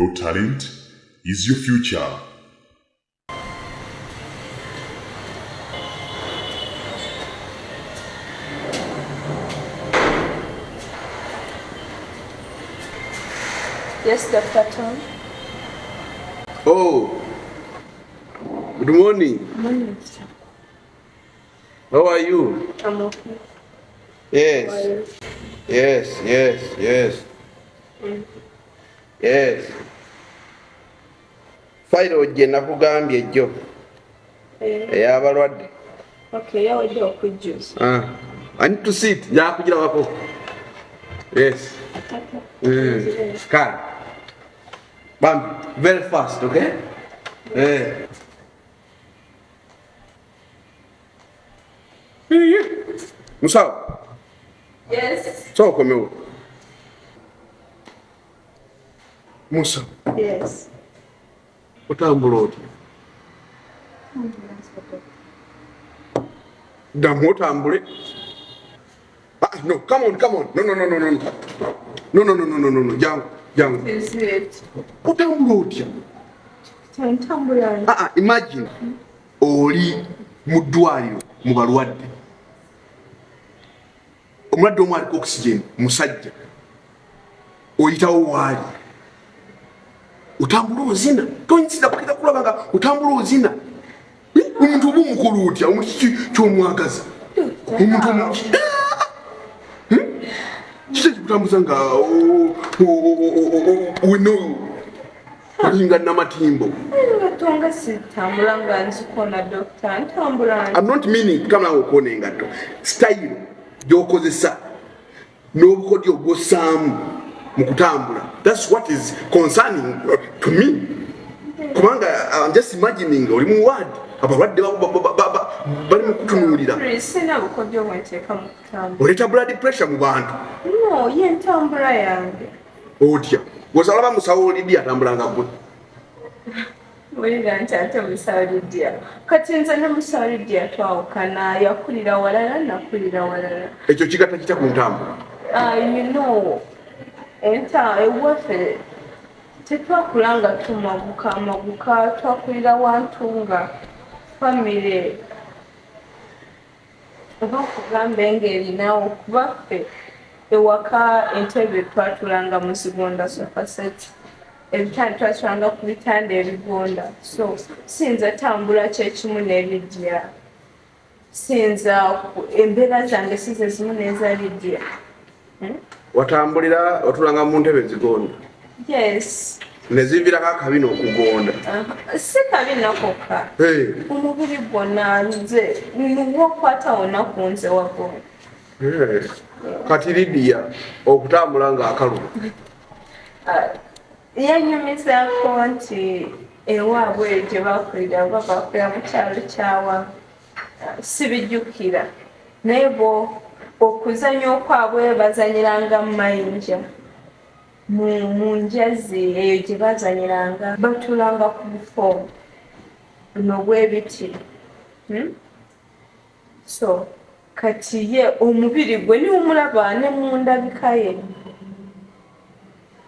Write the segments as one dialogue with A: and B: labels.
A: Your talent is your future.
B: Yes, Dr. Tom.
C: Oh, good morning.
B: Good morning, sir.
C: How are you?
B: I'm okay.
C: Yes.
B: How are you?
C: Yes. Yes. File gye nakugambye jjo. Abalwadde.
B: Okay, yeah, we do okujjuza.
C: I need to sit. Njakugira wako. Yes.
B: Okay.
C: Come. Bam, very fast, okay? Musawo.
B: Yes.
C: So komewo. Musawo.
B: Yes.
C: Otambula otya? Ddamu otambule. No, come on. No. Jangu.
B: Is it?
C: Otambula otya?
B: Ntambula.
C: Imagine. Oli mu ddwaliro mu balwadde. Omulwadde omu aliko oxygen, musajja. Oyitawo waali. Otambula ozina. Tonyisira pakita kulaba nga otambula ozina. Omuntu oba omukulu otya, omuntu ky'omwagaza. Omuntu omuki. Kiki ekikutambuza nga wino olinga namatimbo?
B: Ngatonga sitambula nga nzikona doctor. Ntambula.
C: I'm not meaning kama okona engato. Style gy'okozesa n'obukodyo bw'ossaamu mu kutambula. That's what is concerning to me. Kubanga I'm just imagining oli mu ward abalwadde bali mu kutunuulira.
B: Sina bukodyo bwenteeka mu kutambula.
C: Oleeta blood pressure mu bantu.
B: No, ye ntambula yange.
C: Otya gwosalaba musawo oliddi atambulanga gwe.
B: Wulira nti ate musawo Lydia. Kati nze ne musawo Lydia twawukana, yakulira walala nakulira walala.
C: Ekyo kigatta kitya ku ntambula?
B: You know, ewaffe tetwakulanga tumaguka twakulira wantu nga famire oba okugambe ng'erinawo kubaffe ewaka entebe twatulanga mu zigonda sofa set. Ebitanda twatulanga ku bitanda ebigonda. So sinza tambula kyekimu ne Lydia. Sinza embeera zange size zimu n'eza Lydia.
C: Watambulira otulanga mu ntebe zigonda?
B: Yes.
C: Ne ziviirako akabina okugonda?
B: Si kabina kokka. Omubiri gwonna nze wokwata wonna ku nze wagonda.
C: Kati Lydia okutambula ng'akaluma?
B: Yanyumizaako nti ewaabwe gye bakulira oba bakulira mu kyalo kyawa sibijjukira. Naye bo okuzanya okwabwe bazanyiranga mu mayinja. Mu njazi eyo gye bazanyiranga batulanga ku bufo buno bw'ebiti. So kati ye omubiri gwe niwo mulaba ne mu ndabika ye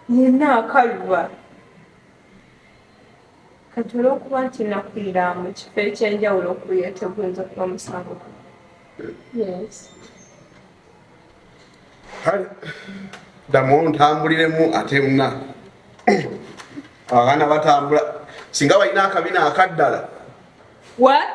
B: yenna akaluba. Kati olw'okuba nti nakulira mu kifo ekyenjawulo okuye teguyinza kuba musango. Yes.
C: Kale ddamu ntambuliremu ate muna abaana batambula singa balina akabina akaddala.
B: What?